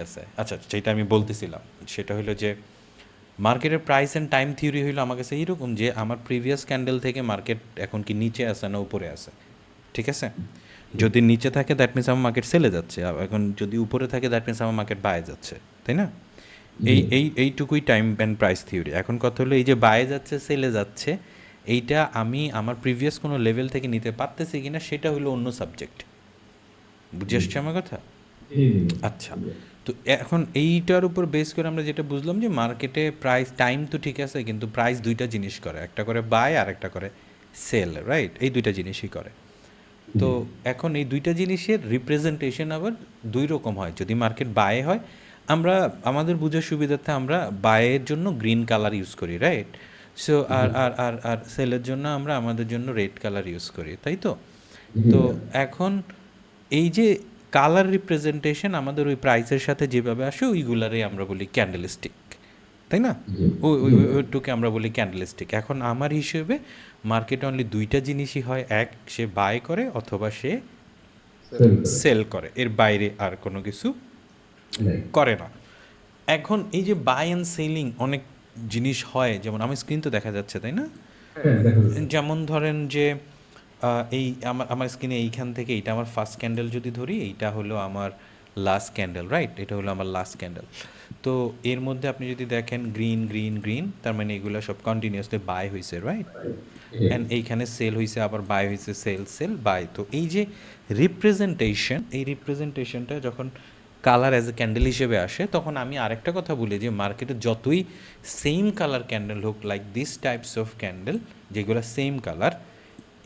আছে। আচ্ছা, যেটা আমি বলতেছিলাম সেটা হলো যে মার্কেটের প্রাইস অ্যান্ড টাইম থিওরি হলো আমার কাছে এইরকম যে আমার প্রিভিয়াস ক্যান্ডেল থেকে মার্কেট এখন কি নিচে আছে না উপরে আছে, ঠিক আছে? যদি নিচে থাকে দ্যাট মিনস আমার মার্কেট সেলে যাচ্ছে, আর এখন যদি উপরে থাকে দ্যাট মিনস আমার মার্কেট বায়ে যাচ্ছে, তাই না? এইটুকুই টাইম অ্যান্ড প্রাইস থিওরি। এখন কথা হলো এই যে বায়ে যাচ্ছে সেলে যাচ্ছে, এইটা আমি আমার প্রিভিয়াস কোনো লেভেল থেকে নিতে পারতেছি কিনা সেটা হলো অন্য সাবজেক্ট। বুঝে আসছে আমার কথা? আচ্ছা, তো এখন এইটার উপর বেস করে আমরা যেটা বুঝলাম যে মার্কেটে প্রাইস টাইম তো ঠিক আছে, কিন্তু প্রাইস দুইটা জিনিস করে, একটা করে বাই আর একটা করে সেল, রাইট? এই দুইটা জিনিসই করে। তো এখন এই দুইটা জিনিসের রিপ্রেজেন্টেশন আবার দুই রকম হয়। যদি মার্কেট বায়ে হয়, আমরা আমাদের বুঝার সুবিধার্থে আমরা বায়ের জন্য গ্রিন কালার ইউজ করি, রাইট? সো আর আর আর আর সেলের জন্য আমরা আমাদের জন্য রেড কালার ইউজ করি, তাই তো? তো এখন এই যে কালার রিপ্রেজেন্টেশন আমাদের ওই প্রাইসের সাথে যেভাবে আসে ওইগুলারে আমরা বলি ক্যান্ডেলস্টিক, তাই না? ওইটুকে আমরা বলি ক্যান্ডেলস্টিক। এখন আমার হিসেবে মার্কেটে অনলি দুইটা জিনিসই হয়, এক সে বাই করে অথবা সে সেল করে, এর বাইরে আর কোনো কিছু করে না। এখন এই যে বাই অ্যান্ড সেলিং অনেক জিনিস হয়, যেমন আমার স্ক্রিন তো দেখা যাচ্ছে, তাই না? যেমন ধরেন যে এই আমার আমার স্ক্রিনে এইখান থেকে এইটা আমার ফার্স্ট ক্যান্ডেল যদি ধরি, এইটা হলো আমার লাস্ট ক্যান্ডেল, রাইট? এটা হলো আমার লাস্ট ক্যান্ডেল। তো এর মধ্যে আপনি যদি দেখেন গ্রিন গ্রিন গ্রিন, তার মানে এগুলো সব কন্টিনিউয়াসলি বাই হয়েছে, রাইট? অ্যান্ড এইখানে সেল হয়েছে, আবার বাই হয়েছে, সেল সেল বাই। তো এই যে রিপ্রেজেন্টেশন, এই রিপ্রেজেন্টেশনটা যখন কালার অ্যাজ এ ক্যান্ডেল হিসেবে আসে, তখন আমি আরেকটা কথা বলি যে মার্কেটে যতই সেম কালার ক্যান্ডেল হোক, like this types of candle যেগুলো সেম কালার,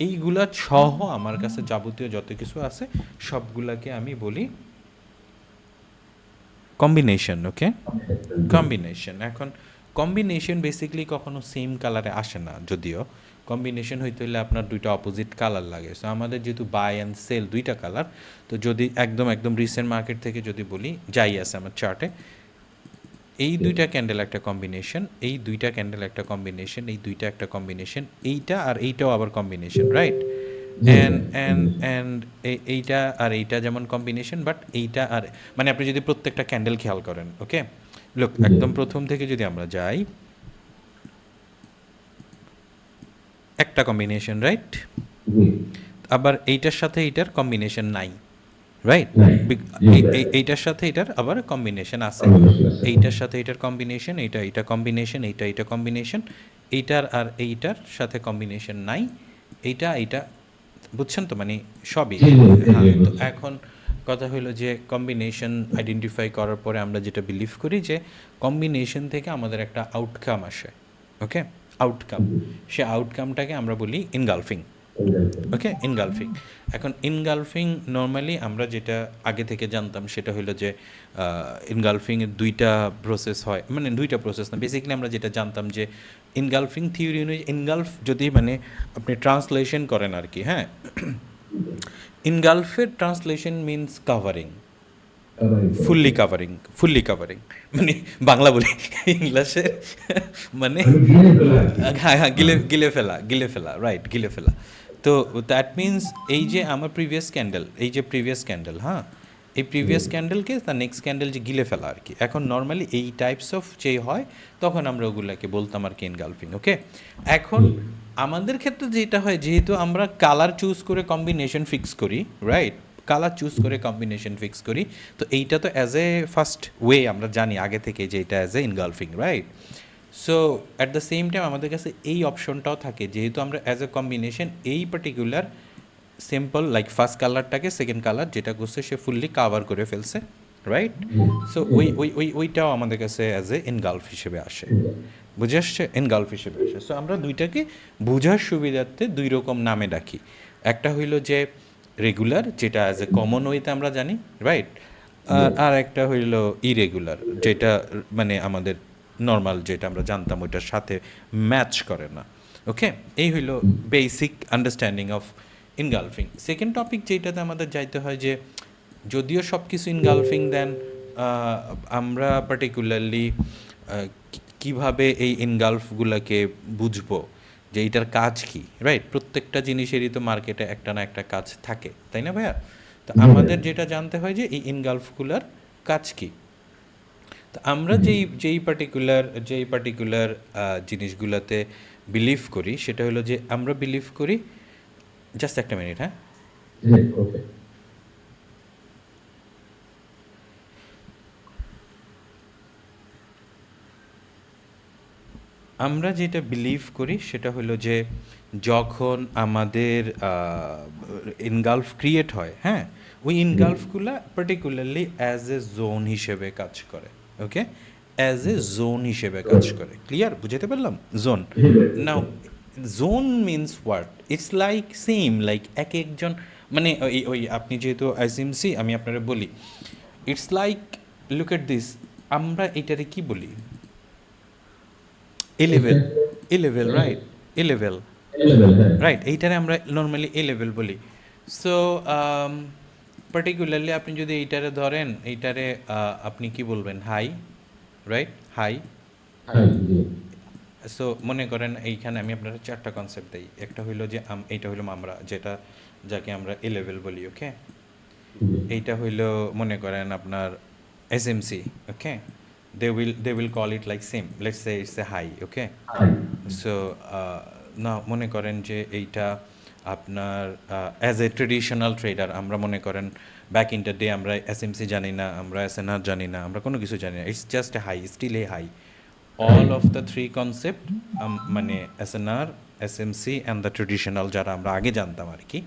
এইগুলা সহ আমার কাছে যাবতীয় যত কিছু আছে সবগুলাকে আমি বলি কম্বিনেশন। ওকে, কম্বিনেশন। এখন কম্বিনেশন বেসিক্যালি কখনো সেম কালারে আসে না, যদিও কম্বিনেশন হইতে হলে আপনার দুইটা অপোজিট কালার লাগে। সো আমাদের যেহেতু বাই অ্যান্ড সেল দুইটা কালার, তো যদি একদম একদম রিসেন্ট মার্কেট থেকে যদি বলি, যাই আছে আমার চার্টে, এই দুইটা ক্যান্ডেল একটা কম্বিনেশন, এই দুইটা ক্যান্ডেল একটা কম্বিনেশন, এই দুইটা একটা কম্বিনেশন, এইটা আর এইটাও আবার কম্বিনেশন, রাইট? অ্যান্ড এইটা আর এইটা যেমন কম্বিনেশন, বাট এইটা আর মানে আপনি যদি প্রত্যেকটা ক্যান্ডেল খেয়াল করেন, ওকে, লোক একদম প্রথম থেকে যদি আমরা যাই, একটা কম্বিনেশন, রাইট? আবার এইটার সাথে এইটার কম্বিনেশন নাই, রাইট? এইটার সাথে এটার আবার কম্বিনেশন আছে, এইটার সাথে এটার কম্বিনেশন, এইটা এইটা কম্বিনেশন, এইটা এইটা কম্বিনেশন, এইটার আর এইটার সাথে কম্বিনেশন নাই, এইটা এইটা, বুঝছেন তো? মানে সবই। হ্যাঁ, তো এখন কথা হলো যে কম্বিনেশন আইডেন্টিফাই করার পরে আমরা যেটা বিলিভ করি যে কম্বিনেশন থেকে আমাদের একটা আউটকাম আসে, ওকে, আউটকাম। সে আউটকামটাকে আমরা বলি ইনগালফিং, ওকে, ইনগালফিং। এখন ইনগালফিং নর্মালি আমরা যেটা আগে থেকে জানতাম সেটা হলো যে ইনগালফিংয়ের দুইটা প্রসেস হয়, মানে দুইটা প্রসেস না, বেসিক্যালি আমরা যেটা জানতাম যে ইনগালফিং থিওরি অনুযায়ী ইনগালফ যদি মানে আপনি ট্রান্সলেশন করেন আর কি, হ্যাঁ, ইনগালফের translation means covering, fully covering, fully covering, মানে বাংলা বলি ইংলিশের, মানে হ্যাঁ হ্যাঁ, গিলে গিলে ফেলা, গিলে ফেলা, রাইট, গিলে ফেলা। তো দ্যাট মিনস এই যে আমার প্রিভিয়াস ক্যান্ডেল, এই যে প্রিভিয়াস ক্যান্ডেল, হ্যাঁ, এই প্রিভিয়াস ক্যান্ডেলকে তার নেক্সট ক্যান্ডেল যে গিলে ফেলা আর কি। এখন নর্মালি এই টাইপস অফ যে হয় তখন আমরা ওগুলাকে বলতাম আর কি ইনগালফিং, ওকে। এখন আমাদের ক্ষেত্রে যেটা হয়, যেহেতু আমরা কালার চুজ করে কম্বিনেশন ফিক্স করি, রাইট, কালার চুজ করে কম্বিনেশন ফিক্স করি, তো এইটা তো অ্যাজ এ ফার্স্ট ওয়ে আমরা জানি আগে থেকে যে এটা as a engulfing, right? So at the same time আমাদের কাছে এই অপশনটাও থাকে, যেহেতু আমরা অ্যাজ এ কম্বিনেশন এই পার্টিকুলার সিম্পল লাইক ফার্স্ট কালারটাকে সেকেন্ড কালার যেটা করছে সে ফুললি কাভার করে ফেলছে, রাইট? সো ওইটাও আমাদের কাছে অ্যাজ এ ইনগালফ হিসেবে আসে, বুঝে আসছে? ইনগালফ হিসেবে আসে। সো আমরা দুইটাকে বোঝার সুবিধার্থে দুই রকম নামে ডাকি। একটা হইল যে রেগুলার, যেটা অ্যাজ এ কমন ওয়েতে আমরা জানি, রাইট? আর একটা হইল ইরেগুলার, যেটা মানে আমাদের নর্মাল যেটা আমরা জানতাম ওইটার সাথে ম্যাচ করে না, ওকে। এই হইল basic understanding of engulfing. Second topic যেটাতে আমাদের যাইতে হয় যে যদিও সব কিছু ইনগালফিং দেন, আমরা পার্টিকুলারলি কীভাবে এই ইনগালফগুলোকে বুঝবো যে এইটার কাজ কি, রাইট? প্রত্যেকটা জিনিসেরই তো মার্কেটে একটা না একটা কাজ থাকে, তাই না ভাইয়া? তো আমাদের যেটা জানতে হয় যে এই ইনগালফগুলোর কাজ কি, তো আমরা যেই পার্টিকুলার জিনিসগুলোতে বিলিভ করি সেটা হলো যে আমরা বিলিভ করি, জাস্ট একটা মিনিট, হ্যাঁ। ওকে। আমরা যেটা বিলিভ করি সেটা হলো যে যখন আমাদের ইনগালফ ক্রিয়েট হয়, হ্যাঁ, ওই ইনগালফগুলো পার্টিকুলারলি অ্যাজ এ জোন হিসেবে কাজ করে। ওকে, অ্যাজ এ জোন হিসেবে কাজ করে। ক্লিয়ার, বুঝতে পারলাম? Zone. Now zone means what? It's like same, like এক একজন, মানে ওই ওই আপনি যেহেতু আইসিএমসি, আমি আপনারা বলি, it's like, look at this, আমরা এটারে কি বলি? A level, a level, right, a level, right, এইটারে আমরা নর্মালি এ লেভেল বলি। সো পার্টিকুলারলি আপনি যদি এইটারে ধরেন, এইটারে আপনি কি বলবেন? High, right, high. সো মনে করেন এইখানে আমি আপনার চারটা কনসেপ্ট দিই। একটা হইলো যে এইটা হইলো আমরা যেটা, যাকে আমরা এ লেভেল বলি। ওকে, এইটা হইলো মনে করেন আপনার SMC. Okay, they will call it like same, let's say it's a high. Okay, so না মনে করেন যে এইটা আপনার অ্যাজ এ ট্রেডিশনাল ট্রেডার, আমরা মনে করেন ব্যাক ইন দ্য ডে আমরা এসএমসি জানি না, আমরা এসএনআর জানি না, আমরা কোনো কিছু জানি না, it's just a high, still a high. All of the three concept, মানে SNR, SMC and the traditional যারা আমরা আগে জানতাম আর কি,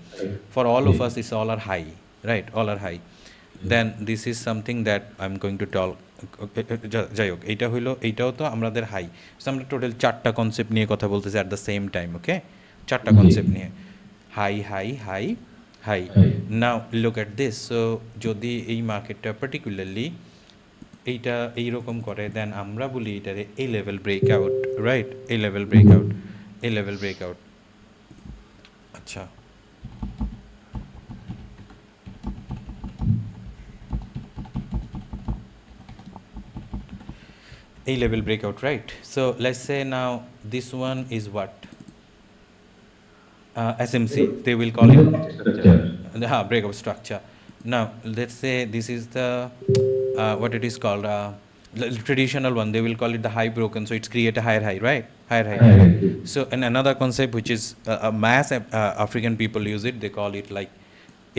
for all of us it's all are high, right, all are high. Then this is something that I am going to tell. যাই হোক, এইটা হইলো, এইটাও তো আমাদের হাই। সো আমরা টোটাল চারটা কনসেপ্ট নিয়ে কথা বলতেছি অ্যাট দ্য সেম টাইম। ওকে, চারটা কনসেপ্ট নিয়ে, high high high high. Now look at this. So যদি এই মার্কেটটা পার্টিকুলারলি এইটা এইরকম করে, দেন আমরা বলি এটারে এ level breakout, right, a level breakout, A level breakout. আচ্ছা, A level breakout, right? So let's say now this one is what? SMC, they will call it breakout structure. Now let's say this is the what it is called, traditional one. They will call it the high broken. So it's create a higher high, right? Higher high. So and another concept which is a mass African people use it. They call it like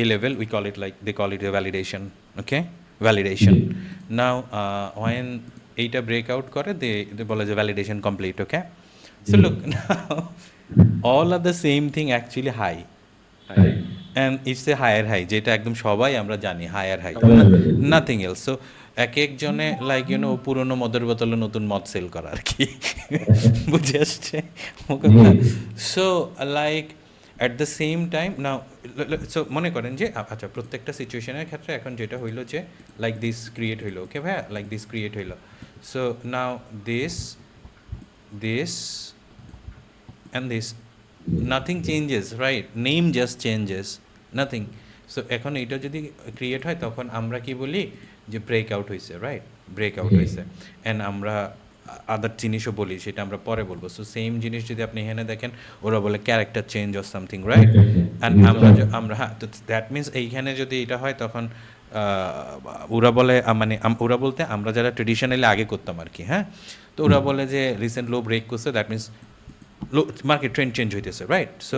A level. We call it like, they call it a validation. Okay, validation. Now when এইটা breakout করে, they বলে যে validation complete. Okay, so look now, all are the same thing actually, high, and it's a higher high, যেটা একদম সবাই আমরা জানি higher high, nothing else. So এক একজনে লাইক পুরনো মদের বোতলে নতুন মদ সেল করা আর কি, বুঝে আসছে? So like at the same time now, so মনে করেন যে আচ্ছা, প্রত্যেকটা সিচুয়েশনের ক্ষেত্রে এখন যেটা হইলো যে লাইক দিস ক্রিয়েট হইলো। ওকে ভাইয়া, লাইক দিস ক্রিয়েট হইলো। So now this and this, nothing changes, right? Name just changes, nothing. So এখন এটা যদি ক্রিয়েট হয় তখন আমরা কি বলি যে ব্রেকআউট হয়েছে, রাইট, ব্রেকআউট হয়েছে। অ্যান্ড আমরা আদার জিনিসও বলি, সেটা আমরা পরে বলবো। সো সেম জিনিস যদি আপনি এখানে দেখেন, ওরা বলে character change or something, right? And আমরা হ্যাঁ, তো দ্যাট মিনস এইখানে যদি এটা হয় তখন ওরা বলে, মানে ওরা বলতে আমরা যারা ট্রেডিশনালি আগে করতাম আর কি, হ্যাঁ, তো ওরা বলে যে রিসেন্ট লো ব্রেক করছে, that means low market trend change হইতেছে, right? So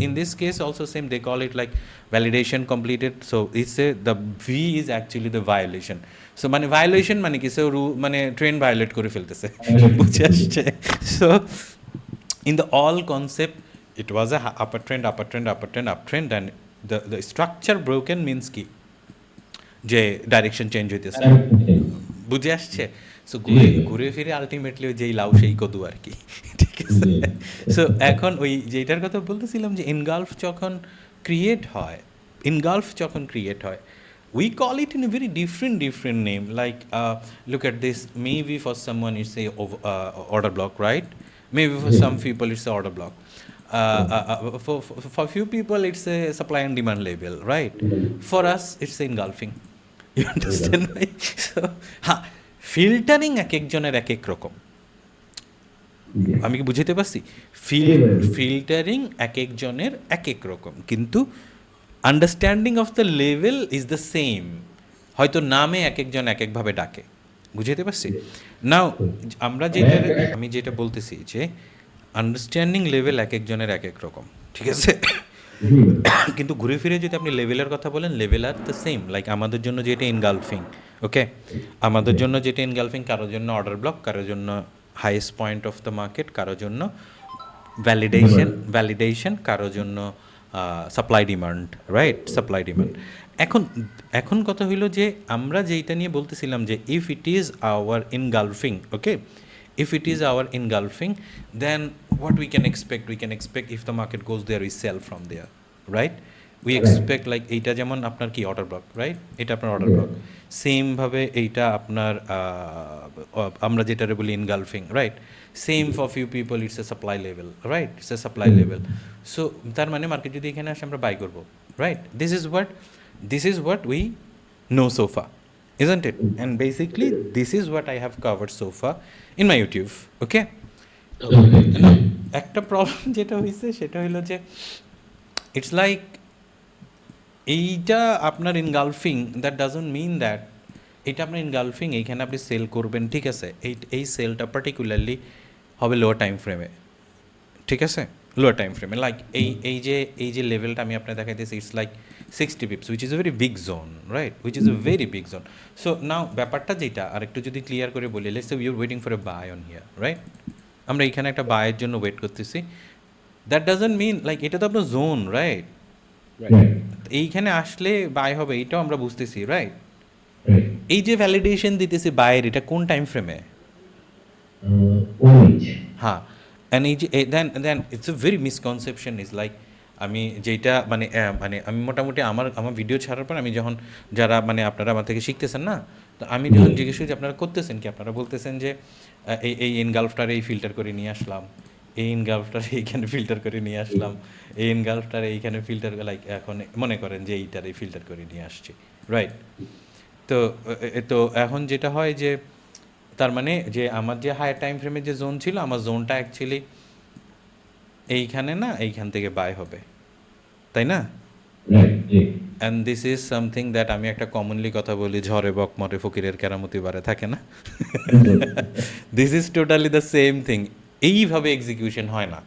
in this case also same, they call it like validation completed. So it's a the V is actually the violation. So মানে violation মানে কি, সে মানে trend violet করে ফেলতেছে, বুঝে আসছে? So in the all concept, it was a upper trend, upper trend, upper trend, uptrend, and the structure broken means কি, যে ডাইরেকশন চেঞ্জ হইতেছে, বুঝে আসছে? সো ঘুরে ঘুরে ফিরে আলটিমেটলি ওই যেই লাউ সেই কদু আর কি, ঠিক আছে? সো এখন ওই যেটার কথা বলতেছিলাম যে ইনগালফ যখন ক্রিয়েট হয়, ইনগালফ যখন ক্রিয়েট হয়, we call it in a very different name, like look at this, maybe for someone it's a order block, right? Maybe for some people it's a order block, for few people it's a supply and demand label, right? For us it's engulfing. You understand? So হ্যাঁ, filtering এক একজনের এক এক রকম, আমি কি বুঝাতে পারছি? ফিল্টারিং এক একজনের এক এক রকম, কিন্তু understanding of the level is the same. হয়তো নামে এক একজন এক একভাবে ডাকে, বুঝাইতে পারছি? নাও আমরা যেটা আমি যেটা বলতেছি যে আন্ডারস্ট্যান্ডিং লেভেল এক একজনের এক এক রকম, ঠিক আছে? কিন্তু ঘুরে ফিরে যদি আপনি লেভেলের কথা বলেন, level are the same. Like আমাদের জন্য যেটা ইনগালফিং, ওকে, আমাদের জন্য যেটা ইনগালফিং, কারোর জন্য অর্ডার ব্লক, কারোর জন্য highest point of the market, কারোর জন্য ভ্যালিডেশন, কারোর জন্য supply demand, right? Supply demand. এখন এখন কথা হইল যে আমরা যেইটা নিয়ে বলতেছিলাম যে if it is our engulfing, okay, if it is our engulfing, then what we can expect if the market goes there, we sell from there, right? We expect like এইটা যেমন আপনার কি অর্ডার ব্লক, রাইট? এটা আপনার order block. Same ভাবে এইটা আপনার আমরা যেটা বলি engulfing, right? Same for few people it's a supply level, right? It's a supply level. So তার মানে মার্কেট যদি এখানে আসে আমরা বাই করবো, right? This is what we know so far, isn't it? And basically this is what I have covered so far in my YouTube, okay? Now, একটা problem যেটা হয়েছে সেটা হলো যে ইটস লাইক এইটা আপনার engulfing, that doesn't mean that এটা আপনার ইনগালফিং এইখানে আপনি সেল করবেন, ঠিক আছে? এই সেলটা পার্টিকুলারলি হবে লোয়ার টাইম ফ্রেমে, ঠিক আছে? লোয়ার টাইম ফ্রেমে লাইক এই যে লেভেলটা আমি আপনার দেখাইতেছি, it's like 60 pips, which is a very big zone, right? Which is a very big zone. So now ব্যাপারটা যেটা আর একটু যদি ক্লিয়ার করে বলি, let's say we are waiting for a buy on here, right? আমরা এখানে একটা বায়ের জন্য ওয়েট করতেছি। দ্যাট ডাজন্ট মিন লাইক এটা তো আপনার জোন, রাইট? এইখানে আসলে বাই হবে এইটাও আমরা বুঝতেছি, রাইট? এই যে ভ্যালিডেশন দিতেছি বায়ের, এটা কোন টাইম ফ্রেমে? হ্যাঁ। অ্যান্ড এই যে then it's a very misconception is like আমি যেইটা মানে আমি মোটামুটি আমার ভিডিও ছাড়ার পর আমি যখন যারা আপনারা আমার থেকে শিখতেছেন না, তো আমি যখন জিজ্ঞেস করি যে আপনারা করতেছেন কি, আপনারা বলতেছেন যে এই এনগালফটারে এই ফিল্টার করে নিয়ে আসলাম, এই এনগালফটারে এইখানে ফিল্টার করে নিয়ে আসলাম, এই এনগালফটারে এইখানে ফিল্টার, লাইক এখন মনে করেন যে এইটারে ফিল্টার করে নিয়ে আসছি, রাইট? তো তো এখন যেটা হয় যে তার মানে যে আমার যে হায়ার টাইম ফ্রেমের যে জোন ছিল, আমার জোনটা অ্যাকচুয়ালি এইখানে না, এইখান থেকে বাই হবে, তাই না? And this is something that আমি একটা কমনলি কথা বলি, ঝড়ে বক মরে ফকিরের কেরামতি বারে, থাকে না? This is totally the same thing. এইভাবে এক্সিকিউশন হয় না,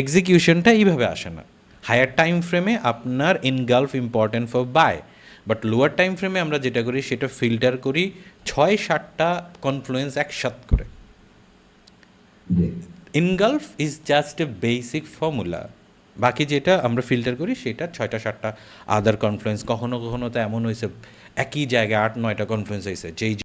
এক্সিকিউশনটা এইভাবে আসে না। হায়ার টাইম ফ্রেমে আপনার engulf important for buy, but lower time ফ্রেমে আমরা যেটা করি সেটা ফিল্টার করি 6-7টা কনফ্লুয়েন্স একসাথ করে। ইনগালফ is just a basic formula, বাকি যেটা আমরা ফিল্টার করি সেটা 6-7টা আদার কনফ্লুয়েন্স। কখনো কখনো তো এমন হয়েছে একই জায়গায় 8-9টা কনফ্লুয়েন্স হয়েছে, যেই